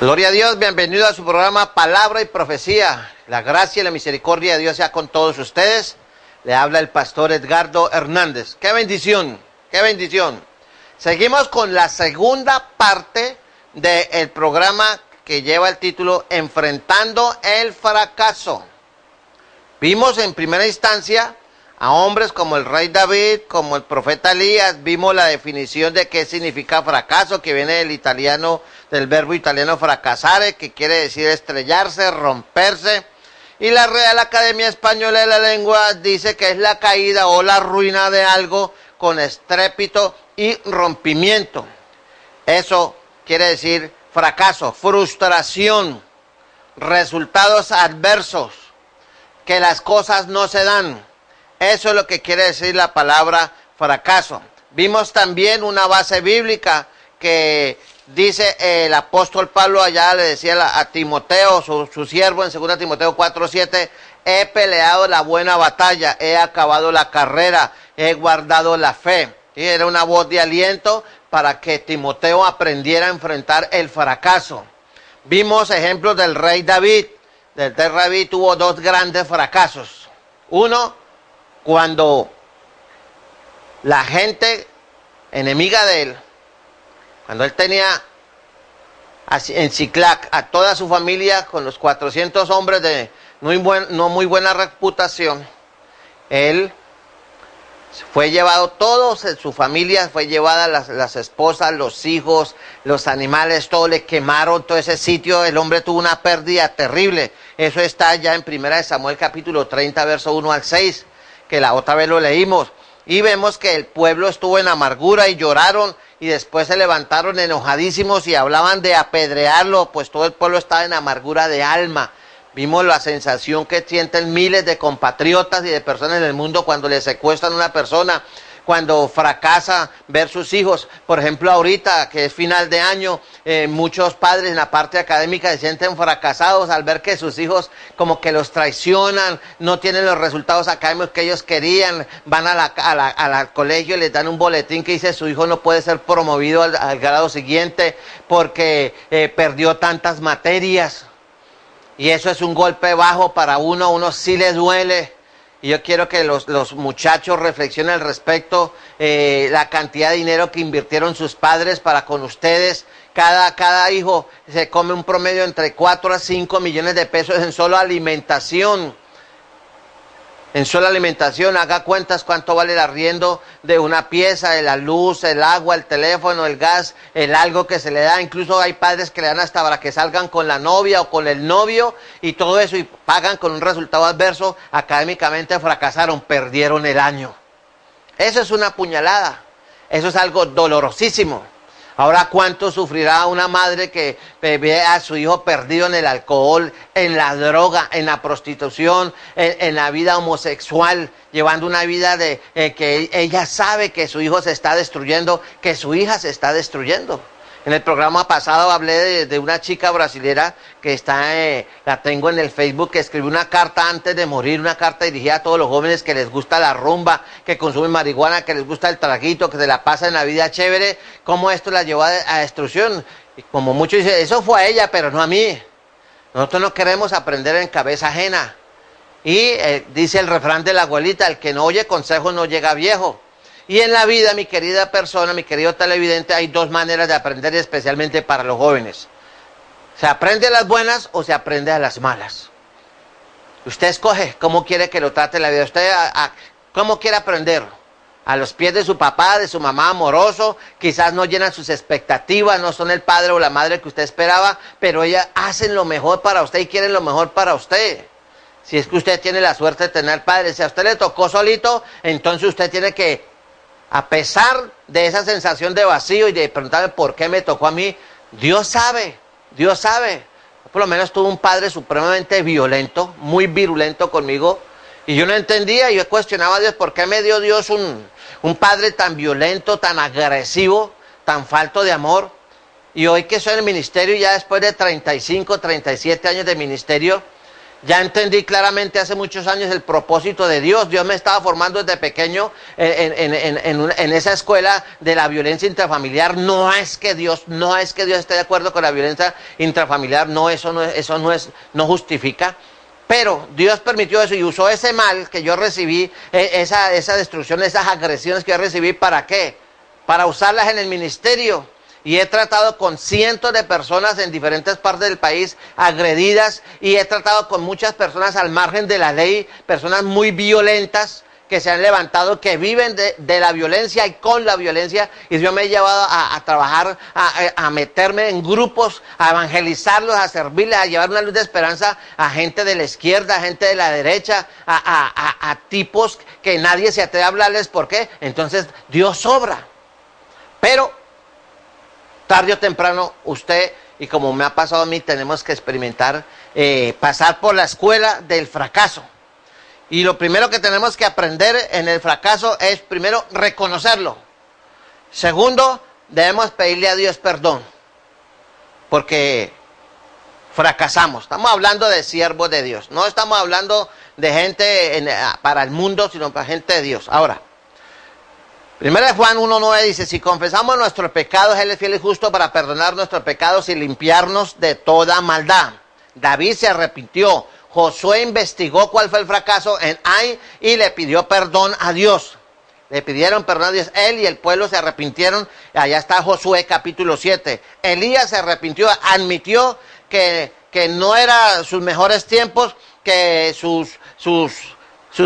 Gloria a Dios, bienvenido a su programa Palabra y Profecía. La gracia y la misericordia de Dios sea con todos ustedes. Le habla el pastor Edgardo Hernández. ¡Qué bendición! ¡Qué bendición! Seguimos con la segunda parte del programa que lleva el título Enfrentando el fracaso. Vimos en primera instancia a hombres como el rey David, como el profeta Elías. Vimos la definición de qué significa fracaso, que viene del italiano, del verbo italiano fracasare, que quiere decir estrellarse, romperse. Y la Real Academia Española de la Lengua dice que es la caída o la ruina de algo con estrépito y rompimiento. Eso quiere decir fracaso, frustración, resultados adversos, que las cosas no se dan. Eso es lo que quiere decir la palabra fracaso. Vimos también una base bíblica que dice el apóstol Pablo, allá le decía a Timoteo, su siervo, en 2 Timoteo 4:7, he peleado la buena batalla, he acabado la carrera, he guardado la fe. Y era una voz de aliento para que Timoteo aprendiera a enfrentar el fracaso. Vimos ejemplos del rey David. El rey David tuvo dos grandes fracasos. Uno, cuando la gente enemiga de él, cuando él tenía en Siclac a toda su familia con los 400 hombres de no muy buena reputación, él fue llevado, todos en su familia fue llevada, las esposas, los hijos, los animales, todo le quemaron, todo ese sitio, el hombre tuvo una pérdida terrible. Eso está ya en 1 Samuel capítulo 30, verso 1 al 6, que la otra vez lo leímos. Y vemos que el pueblo estuvo en amargura y lloraron, y después se levantaron enojadísimos y hablaban de apedrearlo, pues todo el pueblo estaba en amargura de alma. Vimos la sensación que sienten miles de compatriotas y de personas en el mundo cuando le secuestran a una persona, cuando fracasa ver sus hijos. Por ejemplo, ahorita que es final de año, muchos padres en la parte académica se sienten fracasados al ver que sus hijos como que los traicionan, no tienen los resultados académicos que ellos querían, van al colegio y les dan un boletín que dice su hijo no puede ser promovido al grado siguiente porque perdió tantas materias. Y eso es un golpe bajo para uno sí le duele. Y yo quiero que los muchachos reflexionen al respecto, la cantidad de dinero que invirtieron sus padres para con ustedes. Cada hijo se come un promedio entre 4 a 5 millones de pesos en solo alimentación. En sola alimentación, haga cuentas cuánto vale el arriendo de una pieza, de la luz, el agua, el teléfono, el gas, el algo que se le da. Incluso hay padres que le dan hasta para que salgan con la novia o con el novio y todo eso y pagan con un resultado adverso. Académicamente fracasaron, perdieron el año. Eso es una puñalada, eso es algo dolorosísimo. Ahora, ¿cuánto sufrirá una madre que ve a su hijo perdido en el alcohol, en la droga, en la prostitución, en la vida homosexual, llevando una vida de que ella sabe que su hijo se está destruyendo, que su hija se está destruyendo? En el programa pasado hablé de una chica brasilera que la tengo en el Facebook, que escribió una carta antes de morir, una carta dirigida a todos los jóvenes que les gusta la rumba, que consumen marihuana, que les gusta el traguito, que se la pasa en la vida chévere, cómo esto la llevó a destrucción. Y como muchos dicen, eso fue a ella, pero no a mí. Nosotros no queremos aprender en cabeza ajena. Y dice el refrán de la abuelita, el que no oye consejos no llega viejo. Y en la vida, mi querida persona, mi querido televidente, hay dos maneras de aprender, especialmente para los jóvenes. ¿Se aprende a las buenas o se aprende a las malas? Usted escoge cómo quiere que lo trate la vida. Usted, ¿cómo quiere aprender? A los pies de su papá, de su mamá amoroso, quizás no llenan sus expectativas, no son el padre o la madre que usted esperaba, pero ellas hacen lo mejor para usted y quieren lo mejor para usted. Si es que usted tiene la suerte de tener padres, si a usted le tocó solito, entonces usted tiene que, a pesar de esa sensación de vacío y de preguntarme por qué me tocó a mí, Dios sabe, Dios sabe. Yo por lo menos tuve un padre supremamente violento, muy virulento conmigo, y yo no entendía, yo cuestionaba a Dios, ¿por qué me dio Dios un padre tan violento, tan agresivo, tan falto de amor? Y hoy que soy en el ministerio, ya después de 35, 37 años de ministerio, Ya entendí claramente hace muchos años el propósito de Dios. Dios me estaba formando desde pequeño en esa escuela de la violencia intrafamiliar. No es que Dios esté de acuerdo con la violencia intrafamiliar. No, no justifica. Pero Dios permitió eso y usó ese mal que yo recibí, esa destrucción, esas agresiones que yo recibí, ¿para qué? Para usarlas en el ministerio. Y he tratado con cientos de personas en diferentes partes del país agredidas, y he tratado con muchas personas al margen de la ley, personas muy violentas que se han levantado, que viven de la violencia y con la violencia, y Dios me ha llevado a trabajar, a meterme en grupos, a evangelizarlos, a servirles, a llevar una luz de esperanza a gente de la izquierda, a gente de la derecha, a tipos que nadie se atreve a hablarles. ¿Por qué? Entonces Dios obra. Pero tarde o temprano usted, y como me ha pasado a mí, tenemos que experimentar, pasar por la escuela del fracaso. Y lo primero que tenemos que aprender en el fracaso es, primero, reconocerlo. Segundo, debemos pedirle a Dios perdón, porque fracasamos. Estamos hablando de siervos de Dios, no estamos hablando de gente para el mundo, sino para gente de Dios. Ahora, 1 Juan 1:9 dice: si confesamos nuestros pecados, Él es fiel y justo para perdonar nuestros pecados y limpiarnos de toda maldad. David se arrepintió. Josué investigó cuál fue el fracaso en Ai y le pidió perdón a Dios. Le pidieron perdón a Dios. Él y el pueblo se arrepintieron. Allá está Josué capítulo 7. Elías se arrepintió, admitió que no eran sus mejores tiempos, que su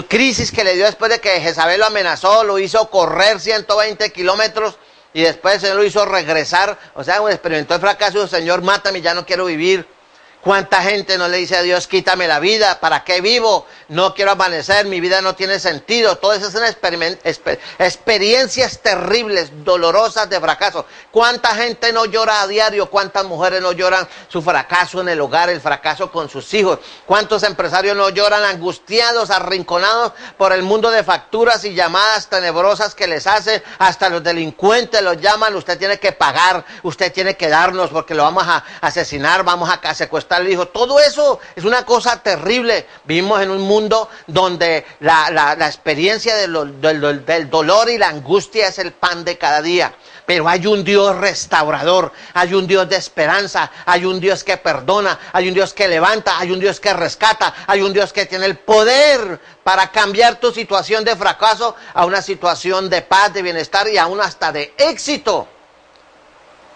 crisis que le dio después de que Jezabel lo amenazó, lo hizo correr 120 kilómetros y después el Señor lo hizo regresar. O sea, experimentó el fracaso y dijo: Señor, mátame, ya no quiero vivir. ¿Cuánta gente no le dice a Dios: quítame la vida, ¿para qué vivo? No quiero amanecer, mi vida no tiene sentido. Todas esas son experiencias terribles, dolorosas de fracaso. ¿Cuánta gente no llora a diario? ¿Cuántas mujeres no lloran su fracaso en el hogar, el fracaso con sus hijos? ¿Cuántos empresarios no lloran angustiados, arrinconados por el mundo de facturas y llamadas tenebrosas que les hacen? Hasta los delincuentes los llaman: usted tiene que pagar, usted tiene que darnos porque lo vamos a asesinar, vamos a secuestrar el hijo. Todo eso es una cosa terrible. Vivimos en un mundo donde la experiencia del dolor y la angustia es el pan de cada día. Pero hay un Dios restaurador, hay un Dios de esperanza, hay un Dios que perdona, hay un Dios que levanta, hay un Dios que rescata, hay un Dios que tiene el poder para cambiar tu situación de fracaso a una situación de paz, de bienestar y aún hasta de éxito.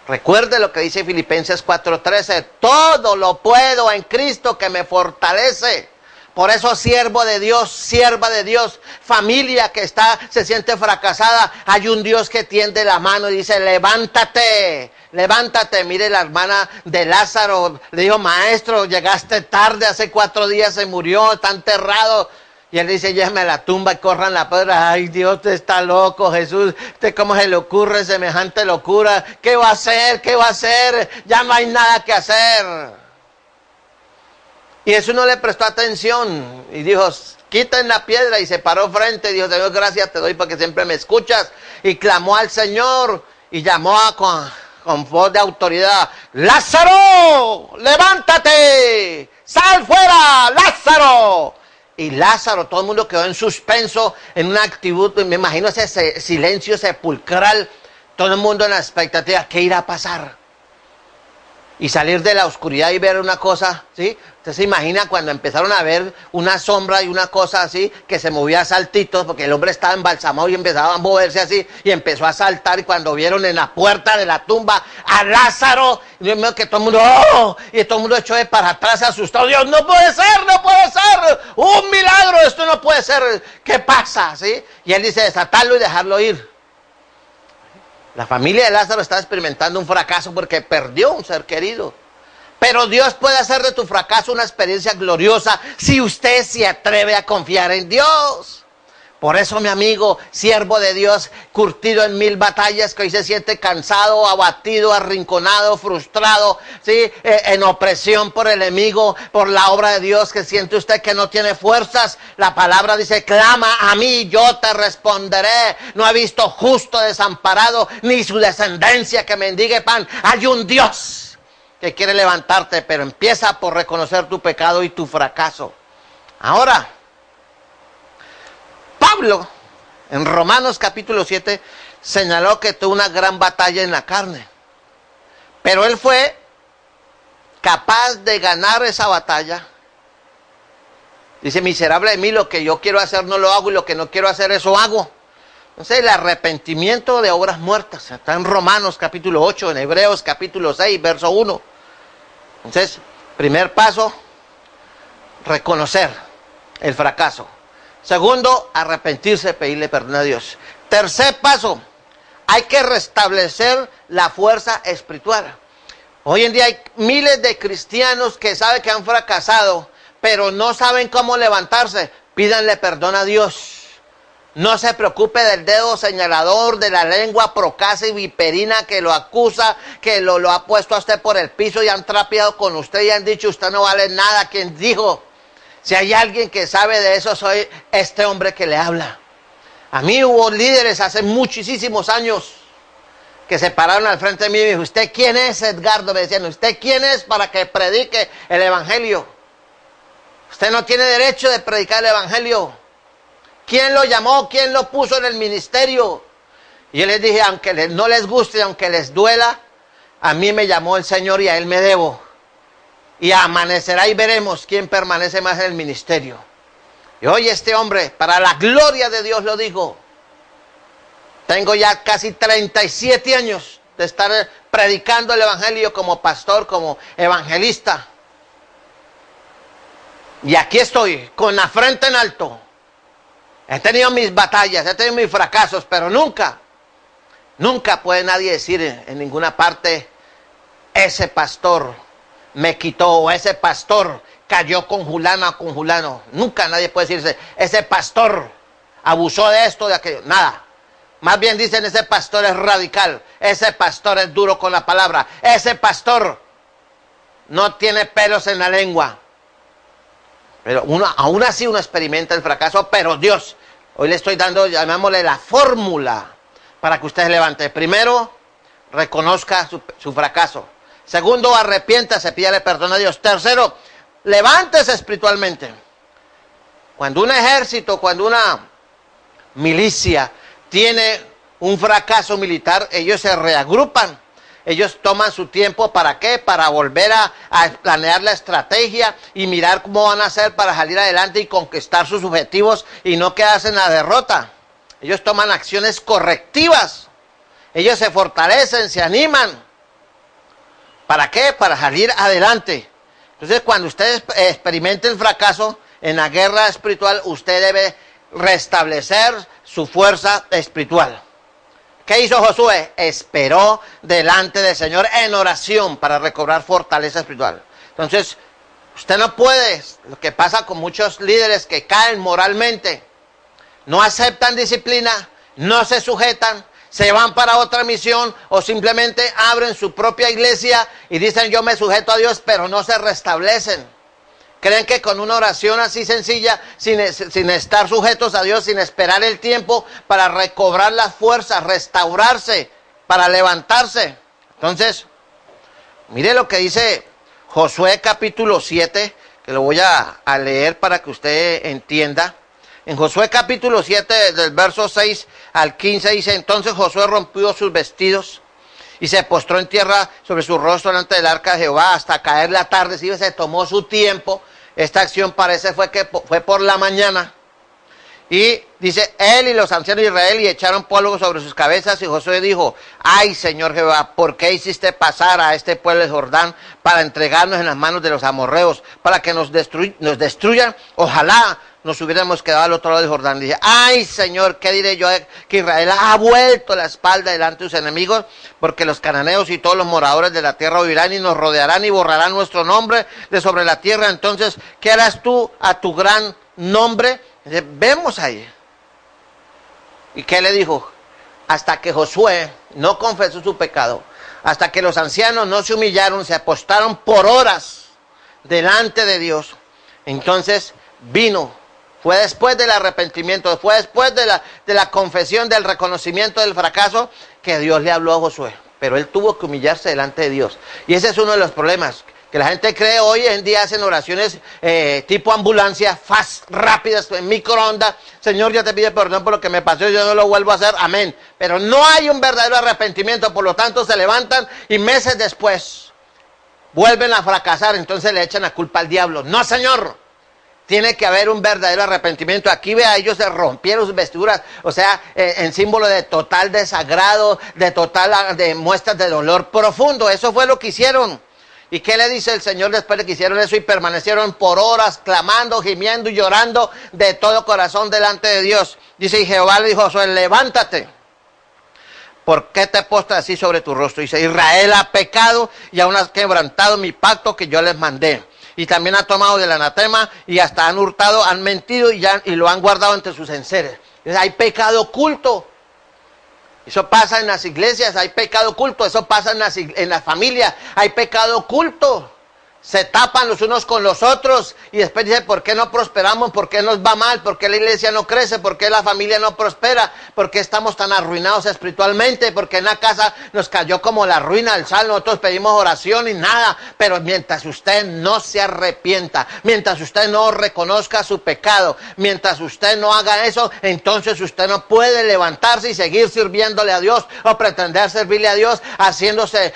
Recuerde lo que dice Filipenses 4:13: todo lo puedo en Cristo que me fortalece. Por eso, siervo de Dios, sierva de Dios, familia que se siente fracasada, hay un Dios que tiende la mano y dice: levántate, levántate. Mire, la hermana de Lázaro le dijo: maestro, llegaste tarde, hace 4 días se murió, está enterrado. Y él dice: llévame a la tumba y corran la piedra. Ay, Dios, usted está loco, Jesús. ¿Usted cómo se le ocurre semejante locura? ¿Qué va a hacer? ¿Qué va a hacer? Ya no hay nada que hacer. Y Jesús no le prestó atención y dijo: quiten la piedra. Y se paró frente y dijo: Señor, gracias te doy porque siempre me escuchas. Y clamó al Señor y llamó con voz de autoridad: ¡Lázaro, levántate! ¡Sal fuera, Lázaro! Y Lázaro, todo el mundo quedó en suspenso, en una actitud, me imagino ese silencio sepulcral, todo el mundo en la expectativa: ¿qué irá a pasar? Y salir de la oscuridad y ver una cosa, ¿sí? Usted se imagina cuando empezaron a ver una sombra y una cosa así, que se movía a saltitos, porque el hombre estaba embalsamado y empezaba a moverse así, y empezó a saltar, y cuando vieron en la puerta de la tumba a Lázaro, que todo el mundo, ¡oh! Y todo el mundo echó de para atrás asustado: Dios, no puede ser, no puede ser, un milagro, esto no puede ser, ¿qué pasa? ¿Sí? Y él dice: desatarlo y dejarlo ir. La familia de Lázaro está experimentando un fracaso porque perdió un ser querido. Pero Dios puede hacer de tu fracaso una experiencia gloriosa si usted se atreve a confiar en Dios. Por eso, mi amigo, siervo de Dios, curtido en 1000 batallas, que hoy se siente cansado, abatido, arrinconado, frustrado, ¿sí? En opresión por el enemigo, por la obra de Dios, que siente usted que no tiene fuerzas. La palabra dice: clama a mí, yo te responderé. No he visto justo desamparado, ni su descendencia que mendigue pan. Hay un Dios que quiere levantarte, pero empieza por reconocer tu pecado y tu fracaso. Ahora, Pablo, en Romanos capítulo 7, señaló que tuvo una gran batalla en la carne. Pero él fue capaz de ganar esa batalla. Dice, miserable de mí, lo que yo quiero hacer no lo hago y lo que no quiero hacer eso hago. Entonces el arrepentimiento de obras muertas está en Romanos capítulo 8, en Hebreos capítulo 6, verso 1. Entonces, primer paso, reconocer el fracaso. Segundo, arrepentirse, pedirle perdón a Dios. Tercer paso, hay que restablecer la fuerza espiritual. Hoy en día hay miles de cristianos que saben que han fracasado, pero no saben cómo levantarse. Pídanle perdón a Dios. No se preocupe del dedo señalador, de la lengua procasa y viperina que lo acusa, que lo ha puesto a usted por el piso y han trapeado con usted y han dicho usted no vale nada. ¿Quién dijo? Si hay alguien que sabe de eso, soy este hombre que le habla. A mí hubo líderes hace muchísimos años que se pararon al frente de mí y me dijo, ¿usted quién es, Edgardo? Me decían, ¿usted quién es para que predique el evangelio? Usted no tiene derecho de predicar el evangelio. ¿Quién lo llamó? ¿Quién lo puso en el ministerio? Y yo les dije, aunque no les guste, aunque les duela, a mí me llamó el Señor y a Él me debo. Y amanecerá y veremos quién permanece más en el ministerio. Y hoy este hombre, para la gloria de Dios lo digo, tengo ya casi 37 años de estar predicando el evangelio como pastor, como evangelista. Y aquí estoy, con la frente en alto. He tenido mis batallas, he tenido mis fracasos, pero nunca puede nadie decir en ninguna parte, ese pastor me quitó, o ese pastor cayó con fulano o con fulano. Nunca nadie puede decirse, ese pastor abusó de esto, de aquello. Nada. Más bien dicen, ese pastor es radical, ese pastor es duro con la palabra, ese pastor no tiene pelos en la lengua. Pero aún así uno experimenta el fracaso, pero Dios, hoy le estoy dando, llamémosle la fórmula para que usted se levante. Primero, reconozca su fracaso. Segundo, arrepiéntase, pídale perdón a Dios. Tercero, levántese espiritualmente. Cuando un ejército, cuando una milicia tiene un fracaso militar, ellos se reagrupan. Ellos toman su tiempo, ¿para qué? Para volver a planear la estrategia y mirar cómo van a hacer para salir adelante y conquistar sus objetivos y no quedarse en la derrota. Ellos toman acciones correctivas. Ellos se fortalecen, se animan. ¿Para qué? Para salir adelante. Entonces, cuando usted experimente el fracaso en la guerra espiritual, usted debe restablecer su fuerza espiritual. ¿Qué hizo Josué? Esperó delante del Señor en oración para recobrar fortaleza espiritual. Entonces, usted no puede, lo que pasa con muchos líderes que caen moralmente, no aceptan disciplina, no se sujetan, se van para otra misión o simplemente abren su propia iglesia y dicen yo me sujeto a Dios, pero no se restablecen. Creen que con una oración así sencilla, sin estar sujetos a Dios, sin esperar el tiempo para recobrar las fuerzas, restaurarse, para levantarse. Entonces, mire lo que dice Josué capítulo 7, que lo voy a leer para que usted entienda. En Josué capítulo 7, del verso 6 al 15, dice, entonces Josué rompió sus vestidos y se postró en tierra sobre su rostro delante del arca de Jehová hasta caer la tarde. Sí, se tomó su tiempo. Esta acción parece fue por la mañana. Y dice, él y los ancianos de Israel y echaron polvo sobre sus cabezas. Y Josué dijo, ay Señor Jehová, ¿por qué hiciste pasar a este pueblo de Jordán para entregarnos en las manos de los amorreos, para que nos destruyan? Ojalá nos hubiéramos quedado al otro lado del Jordán. Dice, ay Señor, ¿qué diré yo? Que Israel ha vuelto la espalda delante de sus enemigos, porque los cananeos y todos los moradores de la tierra oirán y nos rodearán y borrarán nuestro nombre de sobre la tierra. Entonces, ¿qué harás tú a tu gran nombre? Dice, vemos ahí. ¿Y qué le dijo? Hasta que Josué no confesó su pecado, hasta que los ancianos no se humillaron, se apostaron por horas delante de Dios, entonces vino. Fue después del arrepentimiento, fue después de la confesión, del reconocimiento del fracaso, que Dios le habló a Josué. Pero él tuvo que humillarse delante de Dios. Y ese es uno de los problemas. Que la gente cree hoy en día hacen oraciones tipo ambulancia, fast, rápidas, en microondas. Señor, yo te pido perdón por lo que me pasó, yo no lo vuelvo a hacer, amén. Pero no hay un verdadero arrepentimiento, por lo tanto se levantan y meses después vuelven a fracasar, entonces le echan la culpa al diablo. No, señor, tiene que haber un verdadero arrepentimiento. Aquí vea, ellos se rompieron sus vestiduras, o sea, en símbolo de total desagrado, de muestras de dolor profundo. Eso fue lo que hicieron. ¿Y qué le dice el Señor después de que hicieron eso? Y permanecieron por horas clamando, gimiendo y llorando de todo corazón delante de Dios. Dice, y Jehová le dijo a Josué, levántate. ¿Por qué te postras así sobre tu rostro? Dice, Israel ha pecado y aún ha quebrantado mi pacto que yo les mandé. Y también ha tomado del anatema y hasta han hurtado, han mentido y lo han guardado entre sus enseres. Hay pecado oculto. Eso pasa en las iglesias, hay pecado oculto. Eso pasa en las familias, hay pecado oculto. Se tapan los unos con los otros y después dicen, ¿por qué no prosperamos? ¿Por qué nos va mal? ¿Por qué la iglesia no crece? ¿Por qué la familia no prospera? ¿Por qué estamos tan arruinados espiritualmente? ¿Por qué en la casa nos cayó como la ruina del sal? Nosotros pedimos oración y nada. Pero mientras usted no se arrepienta, mientras usted no reconozca su pecado, mientras usted no haga eso, entonces usted no puede levantarse y seguir sirviéndole a Dios o pretender servirle a Dios haciéndose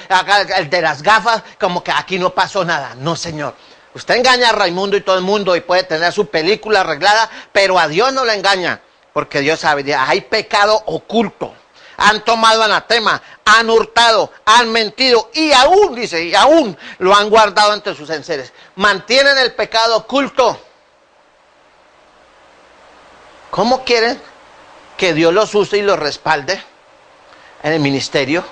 el de las gafas como que aquí no pasó nada. No, señor. Usted engaña a Raimundo y todo el mundo y puede tener su película arreglada, pero a Dios no le engaña, porque Dios sabe, hay pecado oculto. Han tomado anatema, han hurtado, han mentido y aún, dice, y aún lo han guardado entre sus enseres. Mantienen el pecado oculto. ¿Cómo quieren que Dios los use y los respalde en el ministerio?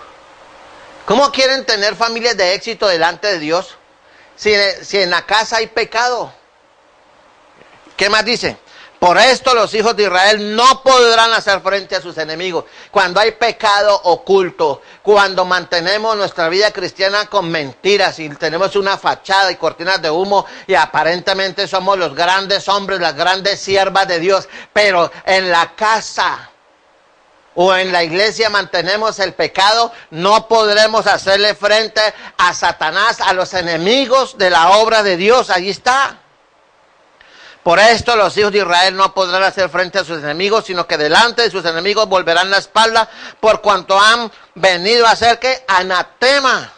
¿Cómo quieren tener familias de éxito delante de Dios? Si en la casa hay pecado. ¿Qué más dice? Por esto los hijos de Israel no podrán hacer frente a sus enemigos. Cuando hay pecado oculto, cuando mantenemos nuestra vida cristiana con mentiras y tenemos una fachada y cortinas de humo y aparentemente somos los grandes hombres, las grandes siervas de Dios, pero en la casa o en la iglesia mantenemos el pecado, no podremos hacerle frente a Satanás, a los enemigos de la obra de Dios. Allí está. Por esto los hijos de Israel no podrán hacer frente a sus enemigos, sino que delante de sus enemigos volverán la espalda, por cuanto han venido a hacer que anatema.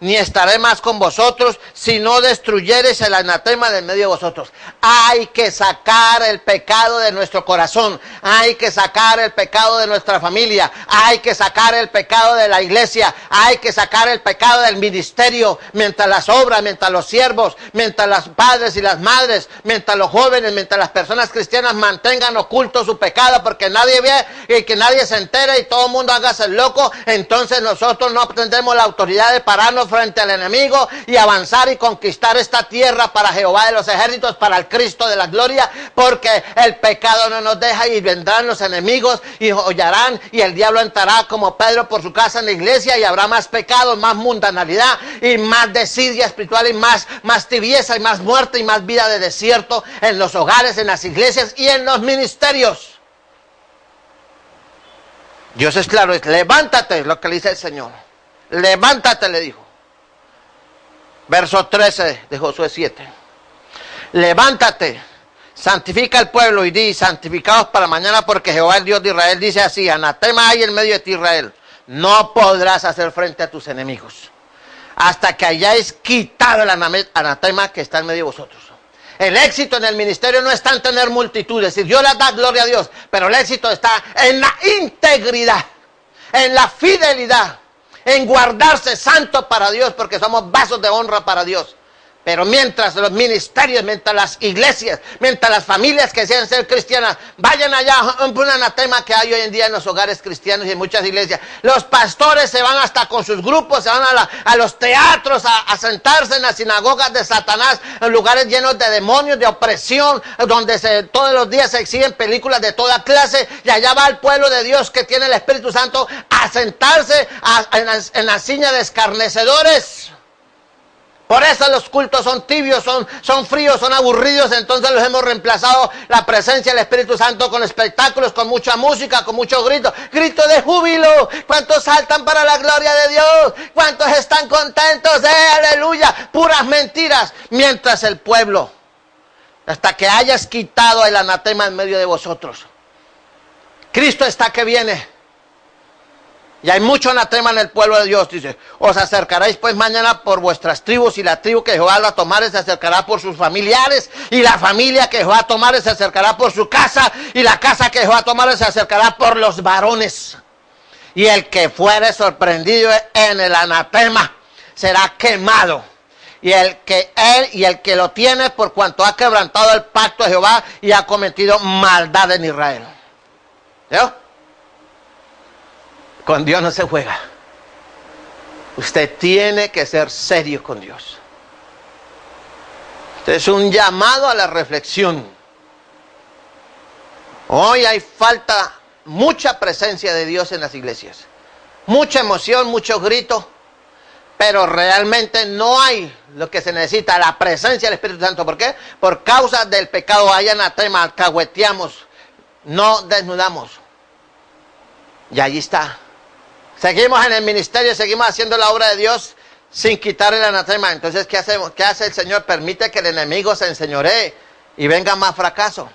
Ni estaré más con vosotros, si no destruyereis el anatema de en medio de vosotros. Hay que sacar el pecado de nuestro corazón. Hay que sacar el pecado de nuestra familia. Hay que sacar el pecado de la iglesia. Hay que sacar el pecado del ministerio. Mientras las obras, mientras los siervos, mientras los padres y las madres, mientras los jóvenes, mientras las personas cristianas mantengan oculto su pecado, porque nadie ve y que nadie se entere y todo el mundo hágase el loco, entonces nosotros no tendremos la autoridad de pararnos frente al enemigo y avanzar y conquistar esta tierra para Jehová de los ejércitos, para el Cristo de la gloria, porque el pecado no nos deja y vendrán los enemigos y hollarán y el diablo entrará como Pedro por su casa en la iglesia y habrá más pecado, más mundanalidad y más desidia espiritual y más tibieza y más muerte y más vida de desierto en los hogares, en las iglesias y en los ministerios. Dios es claro, es levántate, lo que le dice el Señor. Levántate, le dijo. Verso 13 de Josué 7. Levántate, santifica al pueblo y di, santificaos para mañana, porque Jehová el Dios de Israel dice así, anatema hay en medio de ti, Israel. No podrás hacer frente a tus enemigos hasta que hayáis quitado el anatema que está en medio de vosotros. El éxito en el ministerio no está en tener multitudes. Si Dios les da gloria a Dios, pero el éxito está en la integridad, en la fidelidad, en guardarse santo para Dios, porque somos vasos de honra para Dios. Pero mientras los ministerios, mientras las iglesias, mientras las familias que desean ser cristianas vayan allá, un anatema que hay hoy en día en los hogares cristianos y en muchas iglesias, los pastores se van hasta con sus grupos, se van a los teatros a sentarse en las sinagogas de Satanás, en lugares llenos de demonios, de opresión, donde todos los días se exhiben películas de toda clase, y allá va el pueblo de Dios que tiene el Espíritu Santo a sentarse en la silla de escarnecedores. Por eso los cultos son tibios, son fríos, son aburridos. Entonces los hemos reemplazado la presencia del Espíritu Santo con espectáculos, con mucha música, con muchos gritos. Gritos de júbilo. ¿Cuántos saltan para la gloria de Dios? ¿Cuántos están contentos? Aleluya. Puras mentiras. Mientras el pueblo, hasta que hayas quitado el anatema en medio de vosotros. Cristo está que viene. Y hay mucho anatema en el pueblo de Dios, dice. Os acercaréis pues mañana por vuestras tribus, y la tribu que Jehová la tomare se acercará por sus familiares, y la familia que Jehová tomare se acercará por su casa, y la casa que Jehová tomare se acercará por los varones. Y el que fuere sorprendido en el anatema será quemado. Y el que lo tiene por cuanto ha quebrantado el pacto de Jehová y ha cometido maldad en Israel. ¿Yo? Con Dios no se juega. Usted tiene que ser serio con Dios. Este es un llamado a la reflexión. Hoy hay falta, mucha presencia de Dios en las iglesias. Mucha emoción, mucho grito. Pero realmente no hay lo que se necesita, la presencia del Espíritu Santo. ¿Por qué? Por causa del pecado hay anatema, alcahueteamos, no desnudamos. Y allí está. Seguimos en el ministerio, seguimos haciendo la obra de Dios sin quitar el anatema. Entonces, ¿qué hacemos? ¿Qué hace el Señor? Permite que el enemigo se enseñoree y venga más fracaso.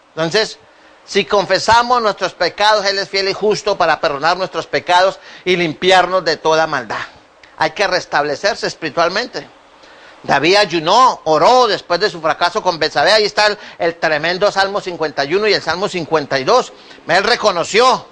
Entonces, si confesamos nuestros pecados, Él es fiel y justo para perdonar nuestros pecados y limpiarnos de toda maldad. Hay que restablecerse espiritualmente. David ayunó, oró después de su fracaso con Betsabé. Ahí está el tremendo Salmo 51 y el Salmo 52. Él reconoció.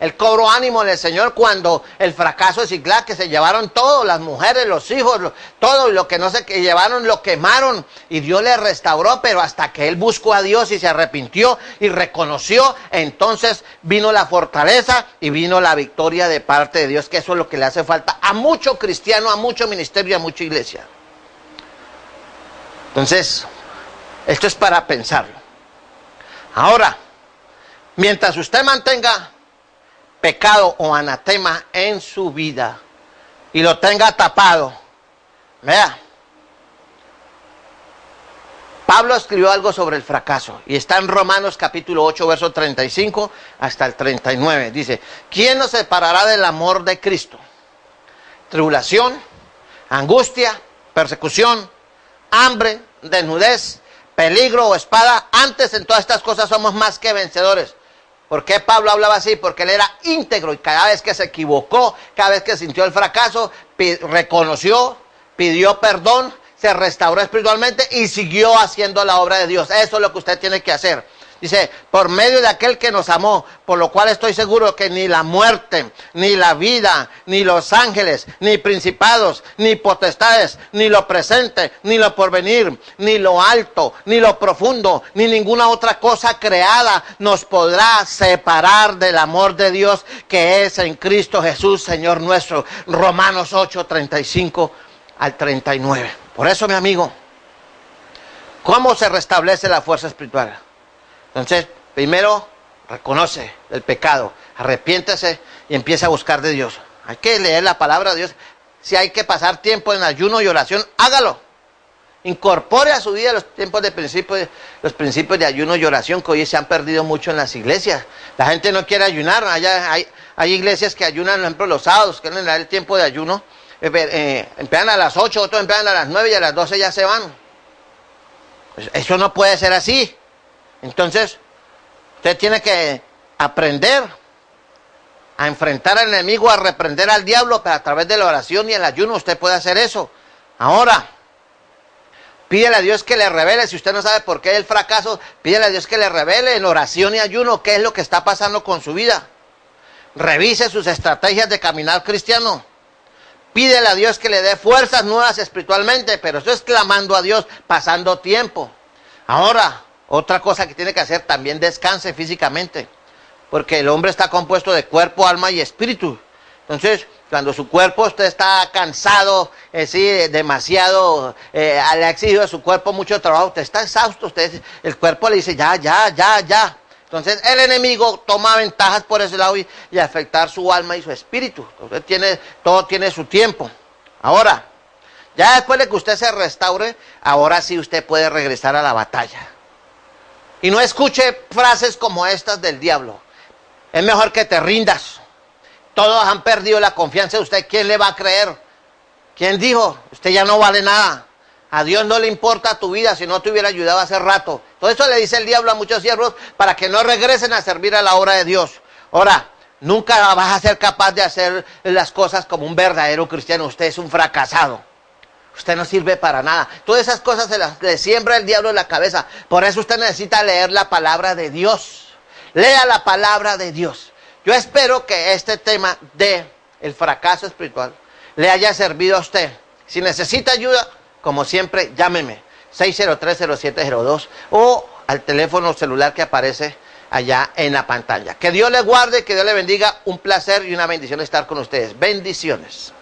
Él cobró ánimo en el Señor cuando el fracaso de Siclag, que se llevaron todos, las mujeres, los hijos, todo lo que no se que llevaron, lo quemaron. Y Dios le restauró, pero hasta que él buscó a Dios y se arrepintió y reconoció, entonces vino la fortaleza y vino la victoria de parte de Dios, que eso es lo que le hace falta a mucho cristiano, a mucho ministerio y a mucha iglesia. Entonces, esto es para pensarlo. Ahora, mientras usted mantenga pecado o anatema en su vida y lo tenga tapado, vea, Pablo escribió algo sobre el fracaso y está en Romanos capítulo 8 verso 35 hasta el 39. Dice: ¿quién nos separará del amor de Cristo? Tribulación, angustia, persecución, hambre, desnudez, peligro o espada. Antes en todas estas cosas somos más que vencedores. ¿Por qué Pablo hablaba así? Porque él era íntegro y cada vez que se equivocó, cada vez que sintió el fracaso, reconoció, pidió perdón, se restauró espiritualmente y siguió haciendo la obra de Dios. Eso es lo que usted tiene que hacer. Dice: por medio de aquel que nos amó, por lo cual estoy seguro que ni la muerte, ni la vida, ni los ángeles, ni principados, ni potestades, ni lo presente, ni lo porvenir, ni lo alto, ni lo profundo, ni ninguna otra cosa creada nos podrá separar del amor de Dios que es en Cristo Jesús, Señor nuestro. Romanos 8, 35 al 39. Por eso, mi amigo, ¿cómo se restablece la fuerza espiritual? Entonces, primero, reconoce el pecado, arrepiéntese y empieza a buscar de Dios. Hay que leer la palabra de Dios. Si hay que pasar tiempo en ayuno y oración, hágalo. Incorpore a su vida los tiempos de los principios de ayuno y oración que hoy se han perdido mucho en las iglesias. La gente no quiere ayunar. Allá hay iglesias que ayunan, por ejemplo, los sábados, que quieren dar el tiempo de ayuno. Empiezan a las 8, otros empiezan a las 9 y a las 12 ya se van. Pues eso no puede ser así. Entonces, usted tiene que aprender a enfrentar al enemigo, a reprender al diablo, pero a través de la oración y el ayuno usted puede hacer eso. Ahora, pídele a Dios que le revele, si usted no sabe por qué el fracaso, pídele a Dios que le revele en oración y ayuno qué es lo que está pasando con su vida. Revise sus estrategias de caminar cristiano. Pídele a Dios que le dé fuerzas nuevas espiritualmente, pero eso es clamando a Dios, pasando tiempo. Ahora, otra cosa que tiene que hacer, también descanse físicamente, porque el hombre está compuesto de cuerpo, alma y espíritu. Entonces, cuando su cuerpo usted está cansado, demasiado, le ha exigido a su cuerpo mucho trabajo, usted está exhausto, el cuerpo le dice ya. Entonces el enemigo toma ventajas por ese lado y afectar su alma y su espíritu. Entonces todo tiene su tiempo. Ahora, Ya después de que usted se restaure, ahora sí usted puede regresar a la batalla. Y no escuche frases como estas del diablo. Es mejor que te rindas. Todos han perdido la confianza en usted. ¿Quién le va a creer? ¿Quién dijo? Usted ya no vale nada. A Dios no le importa tu vida si no te hubiera ayudado hace rato. Todo eso le dice el diablo a muchos siervos para que no regresen a servir a la obra de Dios. Ahora, nunca vas a ser capaz de hacer las cosas como un verdadero cristiano. Usted es un fracasado. Usted no sirve para nada. Todas esas cosas le siembra el diablo en la cabeza. Por eso usted necesita leer la palabra de Dios. Lea la palabra de Dios. Yo espero que este tema de el fracaso espiritual le haya servido a usted. Si necesita ayuda, como siempre, llámeme. 603-0702 o al teléfono celular que aparece allá en la pantalla. Que Dios le guarde, que Dios le bendiga. Un placer y una bendición estar con ustedes. Bendiciones.